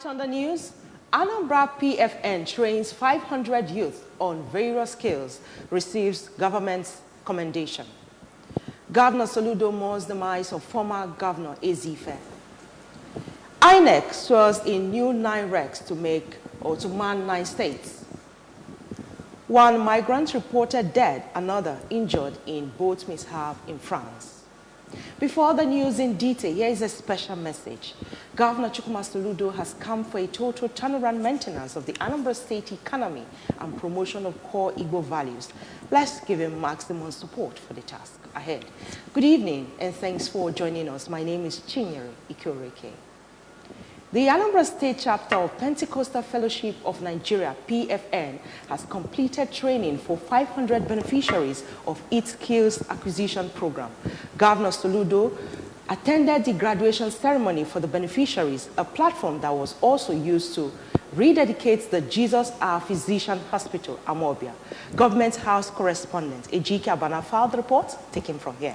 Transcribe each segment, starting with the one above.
Tonight on the news, Anambra PFN trains 500 youth on various skills, receives government's commendation. Governor Soludo mourns the demise of former Governor Ezife. INEC swears in new 9 recs to man 9 states. 1 migrant reported dead, another injured in boat mishap in France. Before the news in detail, here is a special message. Governor Chukwuma Soludo has come for a total turnaround maintenance of the Anambra State economy and promotion of core Igbo values. Let's give him maximum support for the task ahead. Good evening and thanks for joining us. My name is Chinyere Ikoreke. The Anambra State chapter of Pentecostal Fellowship of Nigeria, PFN, has completed training for 500 beneficiaries of its skills acquisition program. Governor Soludo attended the graduation ceremony for the beneficiaries, a platform that was also used to rededicate the Jesus Our Physician Hospital, Amobia. Government House correspondent Ejike Abana filed the report, taken from here.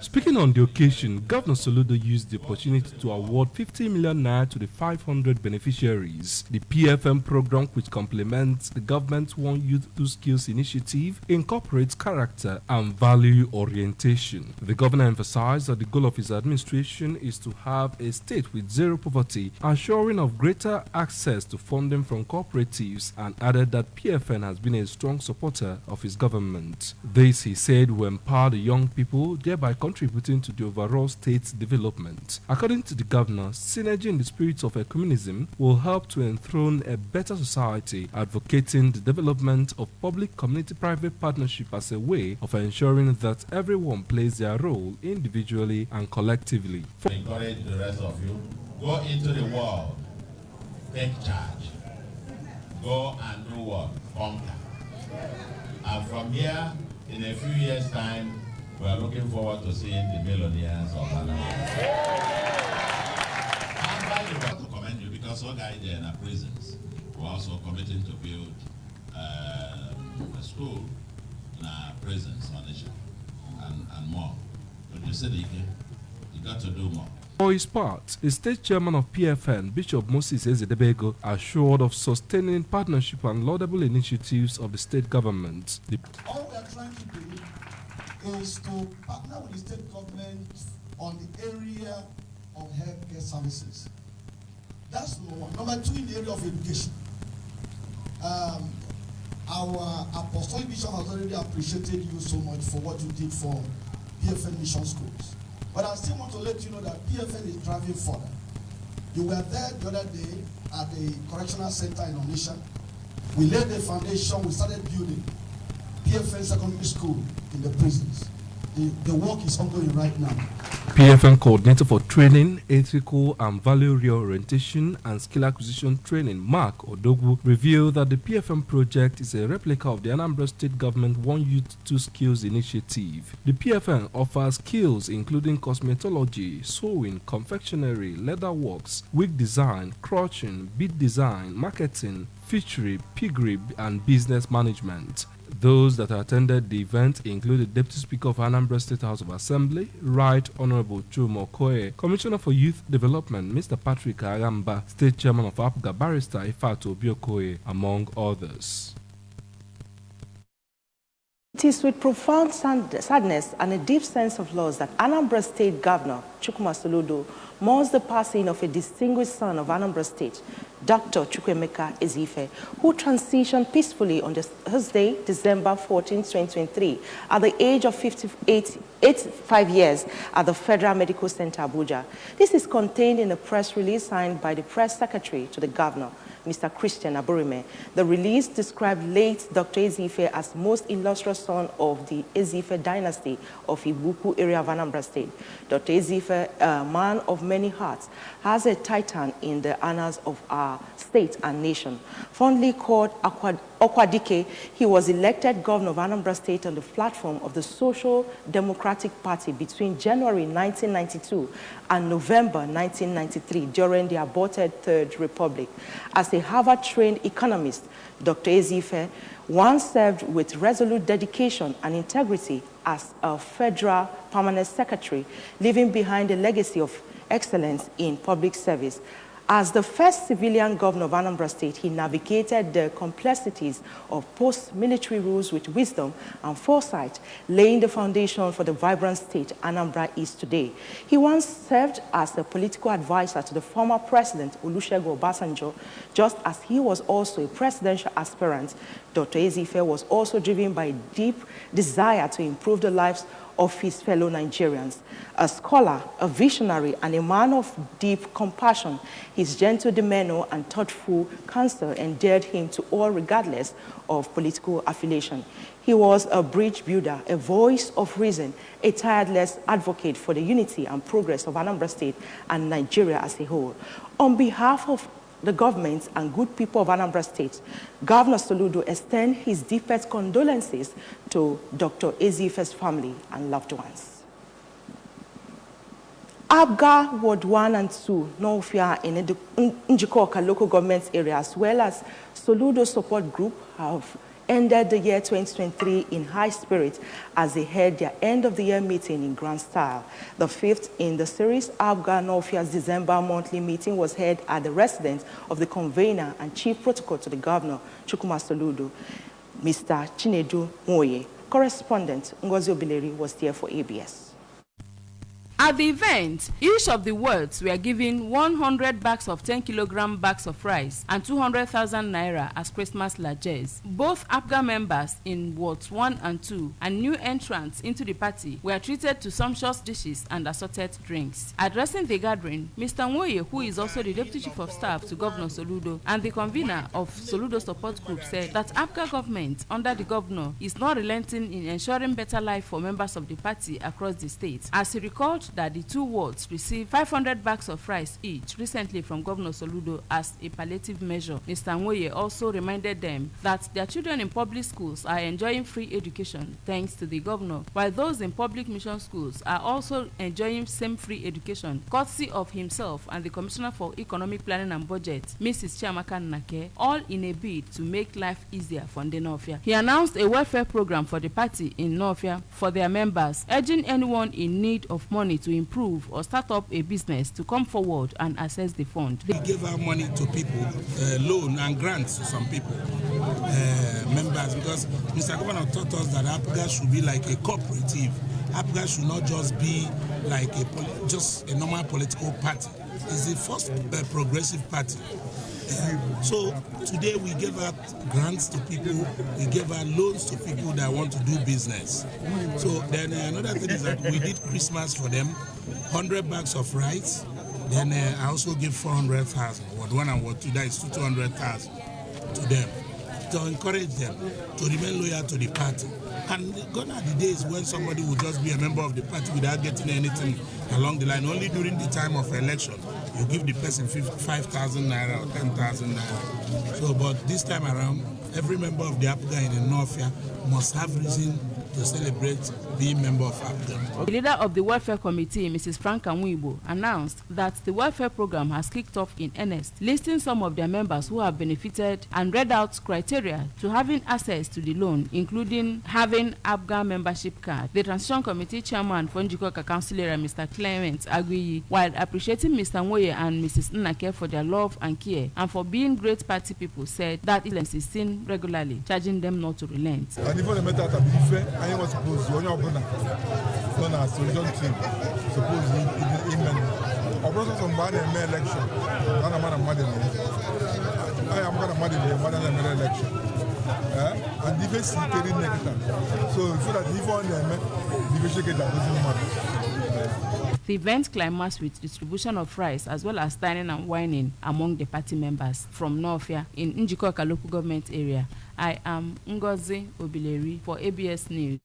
Speaking on the occasion, Governor Soludo used the opportunity to award 50 million naira to the 500 beneficiaries. The PFM program, which complements the government's One Youth Two Skills initiative, incorporates character and value orientation. The governor emphasized that the goal of his administration is to have a state with zero poverty, assuring of greater access to funding from cooperatives, and added that PFN has been a strong supporter of his government. This, he said, will empower the young people, thereby contributing to the overall state's development. According to the governor, synergy in the spirit of ecumenism will help to enthrone a better society, advocating the development of public-community-private partnership as a way of ensuring that everyone plays their role individually and collectively. I encourage the rest of you, go into the world, take charge, go and do what? Conquer. And from here, in a few years' time, we are looking forward to seeing the millionaires of Anambra. I'm glad to commend you because all guys there in our prisons were also committing to build a school in our prisons on and more. But you said you got to do more. For his part, the state chairman of PFN, Bishop Moses Ezedebego, assured of sustaining partnership and laudable initiatives of the state government. All we are trying to do is to partner with the state government on the area of healthcare services. That's number one. Number two, in the area of education. Our apostolic bishop has already appreciated you so much for what you did for PFN mission schools. But I still want to let you know that PFN is driving further. You were there the other day at the correctional center in Onisha. We laid the foundation, we started building PFN secondary school in the prisons. The work is ongoing right now. PFN coordinator for training, ethical and value reorientation and skill acquisition training, Mark Odogwu, revealed that the PFN project is a replica of the Anambra State Government One Youth Two Skills initiative. The PFN offers skills including cosmetology, sewing, confectionery, leatherworks, wig design, crochet, bead design, marketing, fishery, piggery, and business management. Those that attended the event include the Deputy Speaker of Anambra State House of Assembly, Right Honorable Chumo Okoye, Commissioner for Youth Development, Mr. Patrick Agamba, State Chairman of APGA, Barrister Ifeatu Obi-Okoye, among others. It is with profound sadness and a deep sense of loss that Anambra State Governor Chukwuma Soludo mourns the passing of a distinguished son of Anambra State, Dr. Chukwuemeka Ezife, who transitioned peacefully on Thursday, December 14, 2023, at the age of 85 years at the Federal Medical Center, Abuja. This is contained in a press release signed by the press secretary to the governor, Mr. Christian Aburime. The release described late Dr. Ezife as most illustrious son of the Ezife dynasty of Ibuku area of Anambra State. Dr. Ezife, a man of many hearts, has a titan in the annals of our state and nation. Fondly called Okwadike, he was elected governor of Anambra State on the platform of the Social Democratic Party between January 1992 and November 1993 during the aborted Third Republic. As a Harvard-trained economist, Dr. Ezife once served with resolute dedication and integrity as a federal permanent secretary, leaving behind a legacy of excellence in public service. As the first civilian governor of Anambra State, he navigated the complexities of post-military rules with wisdom and foresight, laying the foundation for the vibrant state Anambra is today. He once served as a political advisor to the former president, Olusegun Obasanjo, just as he was also a presidential aspirant. Dr. Ezefe was also driven by a deep desire to improve the lives of his fellow Nigerians. A scholar, a visionary, and a man of deep compassion, his gentle demeanor and thoughtful counsel endeared him to all regardless of political affiliation. He was a bridge builder, a voice of reason, a tireless advocate for the unity and progress of Anambra State and Nigeria as a whole. On behalf of the government and good people of Anambra State, Governor Soludo extends his deepest condolences to Dr. Ezefe's family and loved ones. Abga Ward 1 and 2, Northfia in the Njikoka local government area, as well as Soludo support group, have ended the year 2023 in high spirits as they held their end-of-the-year meeting in grand style. The fifth in the series, Abga Northfia's December monthly meeting was held at the residence of the convener and chief protocol to the governor, Chukwuma Soludo, Mr. Chinedu Nwoye. Correspondent Ngozi Obileri was there for ABS. At the event, each of the wards were given 100 bags of 10-kilogram bags of rice and 200,000 naira as Christmas largesse. Both APGA members in wards 1 and 2 and new entrants into the party were treated to sumptuous dishes and assorted drinks. Addressing the gathering, Mr. Nwoye, who is also the Deputy Chief of Staff to Governor Soludo and the convener of Soludo Support Group, said that APGA government under the governor is not relenting in ensuring better life for members of the party across the state. As he recalled that the two wards received 500 bags of rice each recently from Governor Soludo as a palliative measure. Mr. Nwoye also reminded them that their children in public schools are enjoying free education thanks to the governor, while those in public mission schools are also enjoying same free education courtesy of himself and the Commissioner for Economic Planning and Budget, Mrs. Chiamaka Nnake, all in a bid to make life easier for the Northfia. He announced a welfare program for the party in Northfia for their members, urging anyone in need of money to improve or start up a business to come forward and access the fund. We give our money to people, loan and grants to some people, members, because Mr. Governor taught us that APGA should be like a cooperative. APGA should not just be like just a normal political party. It's the first progressive party. So today we give out grants to people, we give out loans to people that want to do business. So then another thing is that we did Christmas for them, 100 bags of rice. Then I also give 400,000. Ward 1 and Ward 2, that is 200,000 to them, to encourage them to remain loyal to the party. And gone are the days when somebody would just be a member of the party without getting anything along the line. Only during the time of election, you give the person 5,000 naira or 10,000 naira. So, but this time around, every member of the APGA in the Northfia must have reason to celebrate being member of APGA. The leader of the Welfare Committee, Mrs. Franka Nwibo, announced that the welfare program has kicked off in earnest, listing some of their members who have benefited and read out criteria to having access to the loan, including having APGA membership card. The Transition Committee Chairman for Njikoka Council area, Mr. Clement Aguiyi, while appreciating Mr. Nwoye and Mrs. Nnake for their love and care and for being great party people, said that illness is seen regularly, charging them not to relent. I was supposed to done as solution team. Suppose in a process of bad election. I am going to mad election. And if it's negative, so if that if on them, if you get that doesn't matter. The event climaxed with distribution of rice as well as dining and wining among the party members from Northfia in Njikoka local government area. I am Ngozi Obileri for ABS News.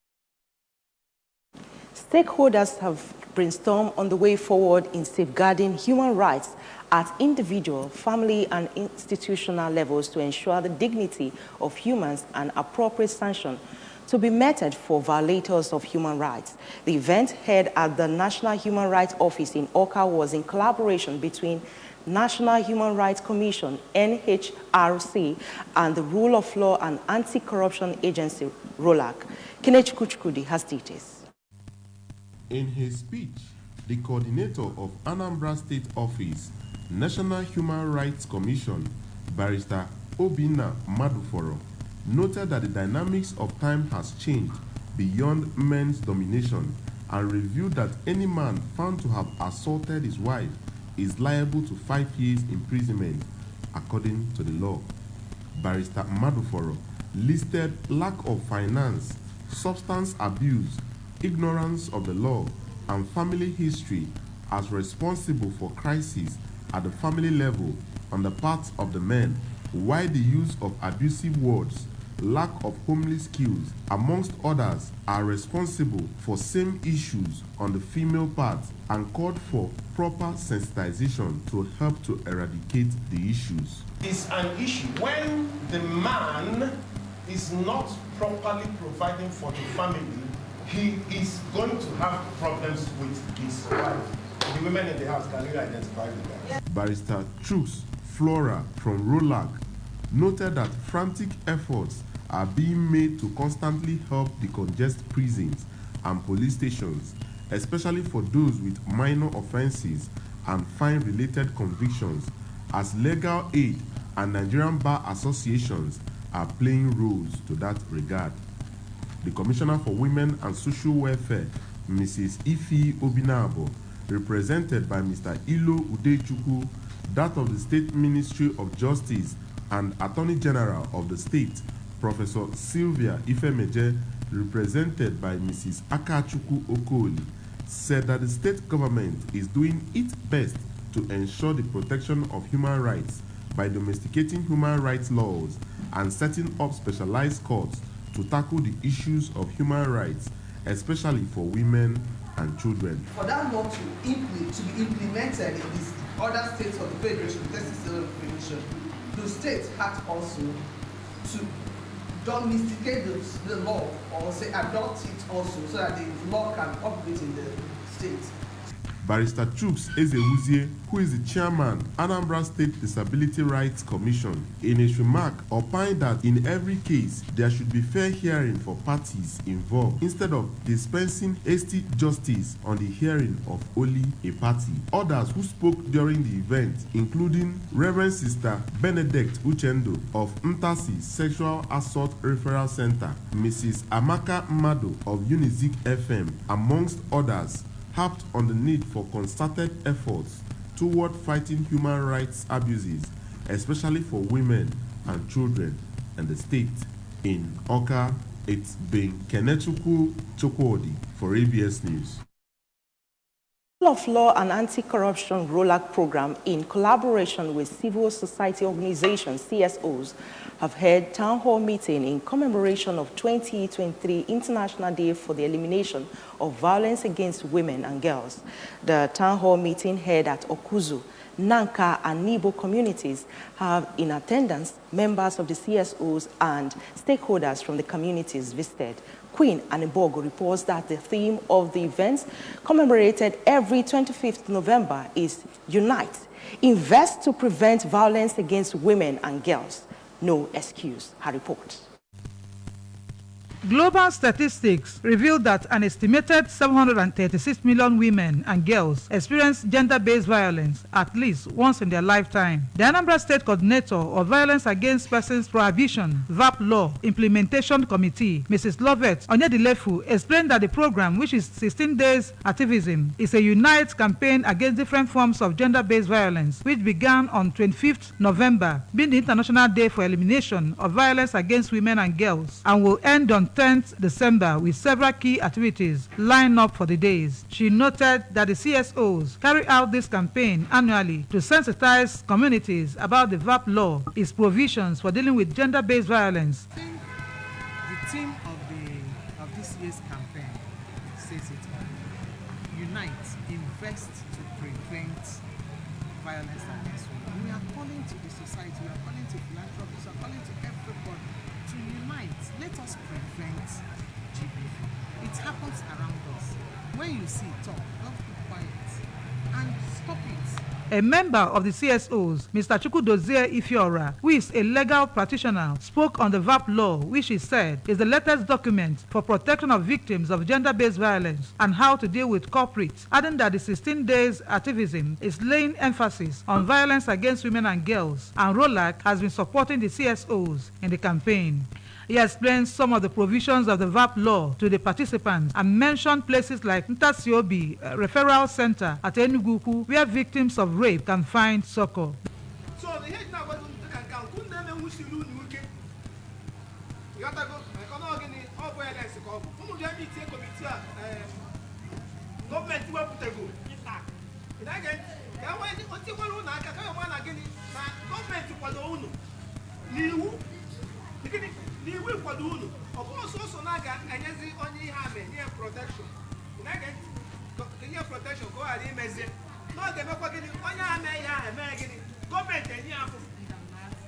Stakeholders have brainstormed on the way forward in safeguarding human rights at individual, family, and institutional levels to ensure the dignity of humans and appropriate sanction to be meted for violators of human rights. The event held at the National Human Rights Office in Awka was in collaboration between National Human Rights Commission, NHRC, and the Rule of Law and Anti-Corruption Agency, ROLAC. Kenneth Kuchukudi has details. In his speech, the coordinator of Anambra State Office, National Human Rights Commission, Barrister Obinna Maduforo, noted that the dynamics of time has changed beyond men's domination and revealed that any man found to have assaulted his wife is liable to 5 years imprisonment according to the law. Barrister Maduforo listed lack of finance, substance abuse, ignorance of the law, and family history as responsible for crises at the family level on the part of the men, while the use of abusive words, lack of homely skills, amongst others, are responsible for same issues on the female part, and called for proper sensitization to help to eradicate the issues. It's an issue when the man is not properly providing for the family. He is going to have problems with his wife. The women in the house can really identify with that. Barrister Chooks Flora from ROLAC noted that frantic efforts are being made to constantly help decongest prisons and police stations, especially for those with minor offenses and fine-related convictions, as legal aid and Nigerian bar associations are playing roles to that regard. The Commissioner for Women and Social Welfare, Mrs. Ife Obinabo, represented by Mr. Ilo Udechukwu, that of the State Ministry of Justice, and Attorney General of the state, Professor Sylvia Ifemeje, represented by Mrs. Akachukwu Okoli, said that the state government is doing its best to ensure the protection of human rights by domesticating human rights laws and setting up specialized courts to tackle the issues of human rights, especially for women and children. For that law to be implemented in these other states of the Federation, the states had also to domesticate the law, or say adopt it also, so that the law can operate in the states. Barrister Chooks Ezewuzie, who is the chairman, Anambra State Disability Rights Commission, in his remark opined that in every case there should be fair hearing for parties involved instead of dispensing hasty justice on the hearing of only a party. Others who spoke during the event, including Reverend Sister Benedict Uchendo of Ntasi Sexual Assault Referral Center, Mrs. Amaka Mado of Unizik FM, amongst others, harped on the need for concerted efforts toward fighting human rights abuses, especially for women and children in the state. In Oka, it's been Kenechukwu Chukwudi for ABS News. Rule of Law and Anti-Corruption ROLAC program, in collaboration with civil society organizations, CSOs, have held town hall meeting in commemoration of 2023 International Day for the Elimination of Violence Against Women and Girls. The town hall meeting held at Okuzu, Nanka, and Nibo communities have in attendance members of the CSOs and stakeholders from the communities visited. Queen Anibogo reports that the theme of the events commemorated every 25th November is Unite, Invest to Prevent Violence Against Women and Girls. No excuse, her report. Global statistics reveal that an estimated 736 million women and girls experience gender-based violence at least once in their lifetime. The Anambra State Coordinator of Violence Against Persons Prohibition, VAP Law Implementation Committee, Mrs. Lovett Onyedilefu, explained that the program, which is 16 days activism, is a Unite campaign against different forms of gender-based violence, which began on 25th November, being the International Day for Elimination of Violence Against Women and Girls, and will end on 10th December with several key activities lined up for the days. She noted that the CSOs carry out this campaign annually to sensitize communities about the VAP law, its provisions for dealing with gender-based violence. I think the theme of this year's campaign says it all. Unite, invest to prevent violence against women. We are calling to the society, we are calling to philanthropists, we are calling to everybody to unite. Let us prevent GBV. It happens around us. When you see it, talk, don't keep quiet and stop it. A member of the CSOs, Mr. Chukwudozie Ifiora, who is a legal practitioner, spoke on the VAP law, which he said is the latest document for protection of victims of gender-based violence and how to deal with culprits, adding that the 16 days activism is laying emphasis on violence against women and girls, and ROLAC has been supporting the CSOs in the campaign. He explained some of the provisions of the VAP law to the participants and mentioned places like Ntasiobi Referral Center at Enugu, where victims of rape can find succor. So the head now was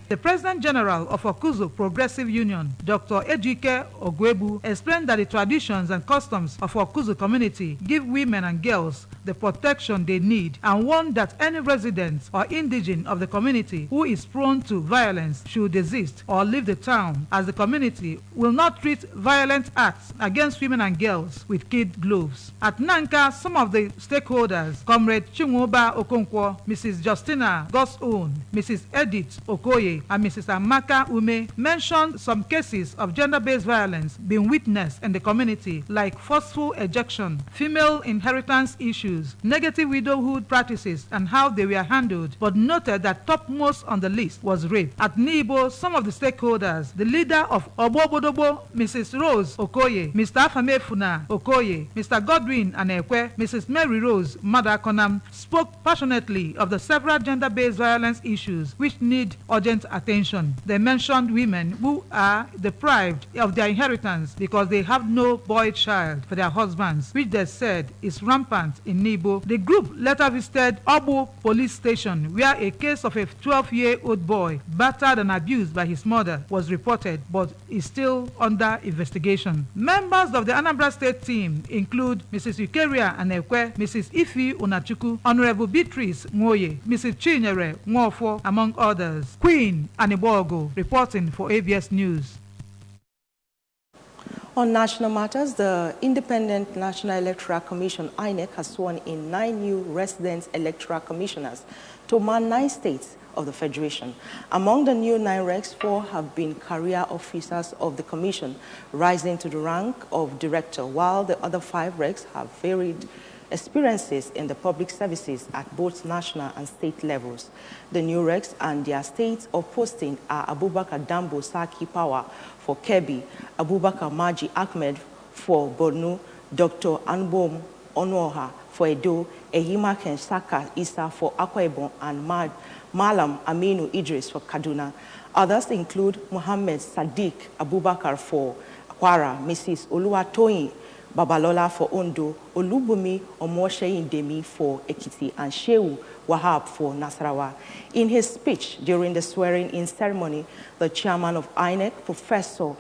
The President General of Okuzu Progressive Union, Dr. Ejike Ogwebu, explained that the traditions and customs of Okuzu community give women and girls the protection they need, and warned that any resident or indigene of the community who is prone to violence should desist or leave the town, as the community will not treat violent acts against women and girls with kid gloves. At Nanka, some of the stakeholders, Comrade Chinwoba Okonkwo, Mrs. Justina Gosoon, Mrs. Edith Okoye, and Mrs. Amaka Ume, mentioned some cases of gender-based violence being witnessed in the community, like forceful ejection, female inheritance issues, negative widowhood practices, and how they were handled, but noted that topmost on the list was rape. At Nibo, some of the stakeholders, the leader of Obobodobo, Mrs. Rose Okoye, Mr. Afamefuna Okoye, Mr. Godwin Anekwe, Mrs. Mary Rose Madakonam, spoke passionately of the several gender-based violence issues which need urgent attention. They mentioned women who are deprived of their inheritance because they have no boy child for their husbands, which they said is rampant in Nibo. The group later visited Obo police station, where a case of a 12-year-old boy battered and abused by his mother was reported, but is still under investigation. Members of the Anambra State team include Mrs. Ukeria Anekwe, Mrs. Ifi Unachuku, Honorable Beatrice Nwoye, Mrs. Chinyere Nwofo, among others. Queen Anibogo reporting for ABS News. On national matters, the Independent National Electoral Commission, INEC, has sworn in 9 new resident electoral commissioners to man 9 states of the Federation. Among the new 9 recs, 4 have been career officers of the Commission, rising to the rank of director, while the other 5 recs have varied experiences in the public services at both national and state levels. The new recs and their states of posting are Abubakar Dambo Saki Power for Kebbi, Abubakar Maji Ahmed for Borno, Dr. Anbom Onoha for Edo, Ehima Kensaka Isa for Akwa Ibom, and Malam Aminu Idris for Kaduna. Others include Muhammad Sadiq Abubakar for Kwara, Mrs. Oluwatoyin Babalola for Ondo, Olubumi Omoshe-Indemi for Ekiti, and Shehu Wahab for Nasarawa. In his speech during the swearing-in ceremony, the chairman of INEC, Professor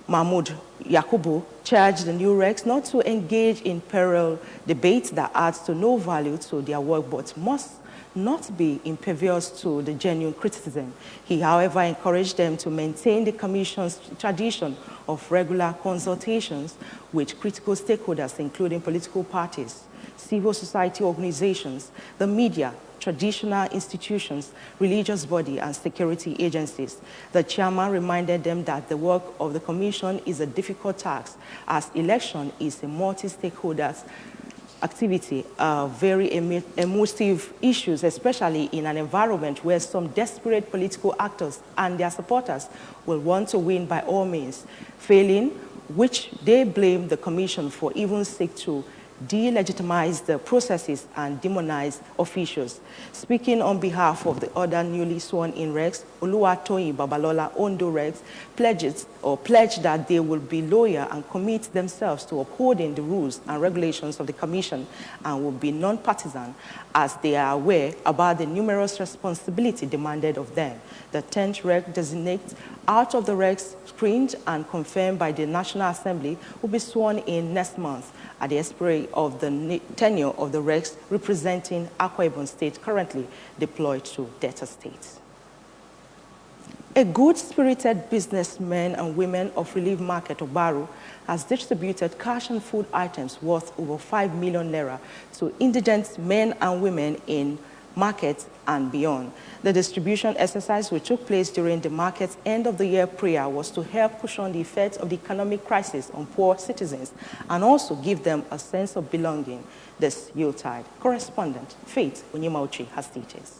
Mahmoud Yakubu, charged the new recs not to engage in puerile debates that adds to no value to their work, but must not be impervious to the genuine criticism. He, however, encouraged them to maintain the Commission's tradition of regular consultations with critical stakeholders, including political parties, civil society organizations, the media, traditional institutions, religious bodies, and security agencies. The chairman reminded them that the work of the Commission is a difficult task, as election is a multi-stakeholders activity, very emotive issues, especially in an environment where some desperate political actors and their supporters will want to win by all means, failing which they blame the Commission for even seek to delegitimize the processes and demonize officials. Speaking on behalf of the other newly sworn-in recs, Oluwatoyin Babalola Ondo recs pledged that they will be loyal and commit themselves to upholding the rules and regulations of the Commission and will be non-partisan, as they are aware about the numerous responsibility demanded of them. The 10th rec designates out of the recs screened and confirmed by the National Assembly will be sworn in next month. At the expiry of the tenure of the recs representing Akwa Ibom State currently deployed to Delta State. A good-spirited businessman and women of Relief Market Obaru has distributed cash and food items worth over 5 million naira to indigent men and women in markets and beyond. The distribution exercise, which took place during the market's end-of-the-year prayer, was to help push on the effects of the economic crisis on poor citizens and also give them a sense of belonging this Yuletide. Correspondent Faith Onyemauchi has details.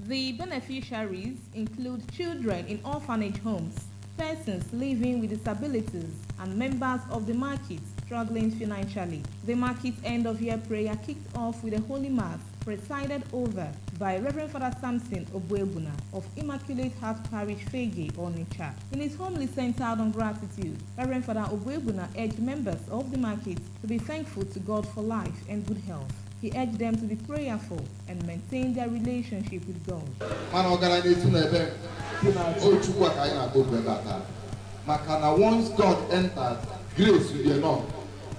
The beneficiaries include children in orphanage homes, persons living with disabilities, and members of the market struggling financially. The market end-of-year prayer kicked off with a holy mass presided over by Reverend Father Samson Obuebuna of Immaculate Heart Parish, Fege, Onitsha. In his homily centered on gratitude, Reverend Father Obuebuna urged members of the market to be thankful to God for life and good health. He urged them to be prayerful and maintain their relationship with God. Once God enters, grace will be enough.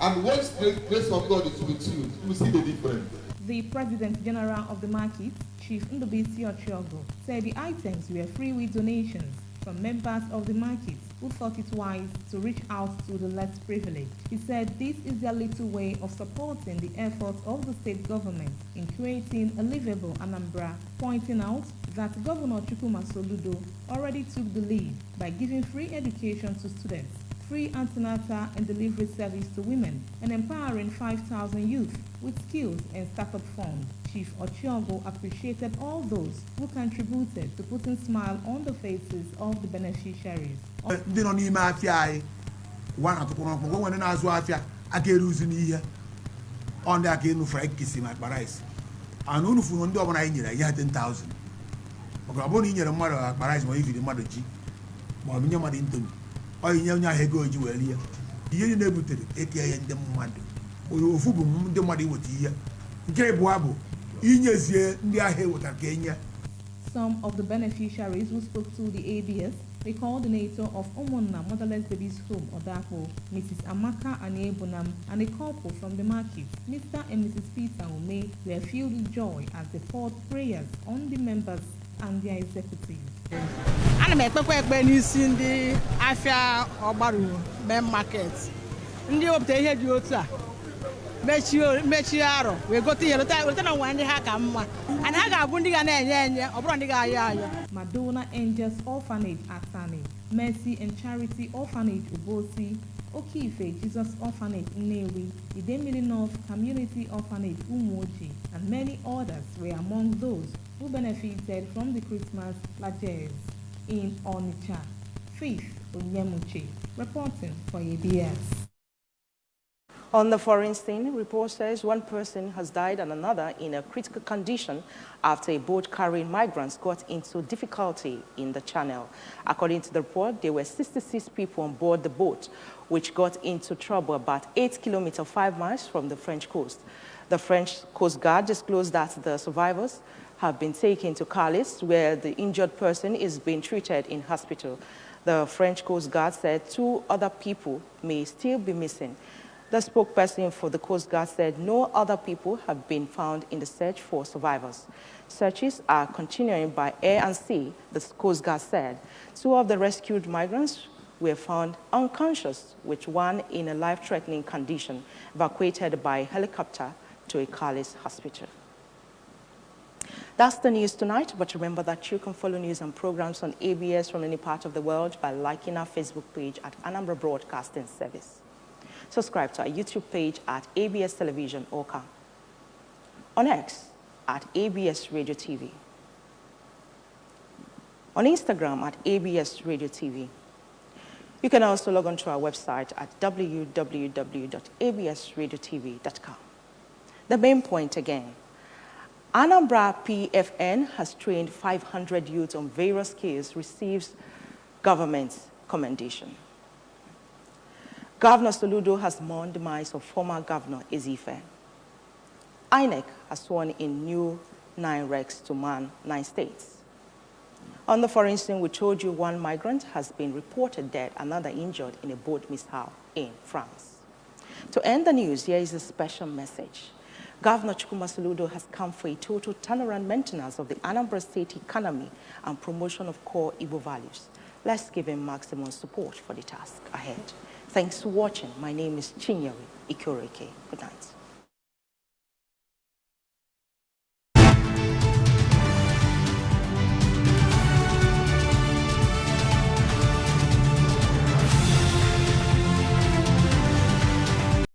And once the grace of God is with you, you will see the difference. The President General of the market, Chief Ndubisi Ochiogo, said the items were free with donations from members of the market who thought it wise to reach out to the less privileged. He said this is their little way of supporting the efforts of the state government in creating a livable Anambra, pointing out that Governor Chukwuma Soludo already took the lead by giving free education to students, free antenatal and delivery service to women, and empowering 5,000 youth with skills and startup funds. Chief Ochiogo appreciated all those who contributed to putting smile on the faces of the beneficiaries. Ndị nọ n'ime afịa anyị wa na tụkwara ọkpọ nwere na-azụ afịa aka eruzi n'ihe ọ ndị aka enu fry kisi ma akpa rice ana unu furu ndị ọbụla anyị nyere ya 10,000 maka ọ bụrụ na ị nyere mmadụ akpa rice ma iviri mmadụ ji ma ọ bụ nye mmadụ indomi ọ inye onye ahụ ego ji were ya ihe na-ebutere eke ya ndị mmadụ ofu bụ ndị mmadụ iweta ihe nke ịbụọ bụ inyezie ndị ahụ ewetara ka enye. Some of the beneficiaries who spoke to the ABS, the coordinator of Omonna Motherless Babies Home, Odako, Mrs. Amaka Aniebunam, and a couple from the market, Mr. and Mrs. Peter Ume, were filled with joy as they poured prayers on the members and their executives. Ana m ekpekwe n'isi ndị afịa Ọgbaru main market. Ndị wepụta ihe dị otu a mechie arọ wee gote ihe leta na nwa ndị ha ka mma ana ha ga-abụ ndị ga na-enye ọ bụrụ ndị ga-ayọ ayọ. Madonna Angels Orphanage Atani, Mercy and Charity Orphanage Ubosi, Okife Jesus Orphanage Nnewi, Idemili North Community Orphanage Umuoji, and many others were among those who benefited from the Christmas largesse. In Onitsha, Faith Onyemauchi, reporting for ABS. On the foreign scene, report says one person has died and another in a critical condition after a boat carrying migrants got into difficulty in the channel. According to the report, there were 66 people on board the boat, which got into trouble about 8 kilometers, 5 miles from the French coast. The French Coast Guard disclosed that the survivors have been taken to Calais, where the injured person is being treated in hospital. The French Coast Guard said 2 other people may still be missing. The spokesperson for the Coast Guard said no other people have been found in the search for survivors. Searches are continuing by air and sea, the Coast Guard said. 2 of the rescued migrants were found unconscious, with one in a life-threatening condition, evacuated by helicopter to a Calais hospital. That's the news tonight, but remember that you can follow news and programs on ABS from any part of the world by liking our Facebook page at Anambra Broadcasting Service. Subscribe to our YouTube page at ABS Television Oka. On X at ABS Radio TV. On Instagram at ABS Radio TV. You can also log on to our website at www.absradiotv.com. The main point again. Anambra PFN has trained 500 youths on various skills, receives government commendation. Governor Soludo has mourned the demise of former Governor Ezife. INEC has sworn in new 9 recs to man 9 states. On the foreign scene, we told you one migrant has been reported dead, another injured in a boat mishap in France. To end the news, here is a special message. Governor Chukwuma Soludo has come for a total turnaround maintenance of the Anambra State economy and promotion of core Igbo values. Let's give him maximum support for the task ahead. Thanks for watching. My name is Chinyere Ikoreke. Good night.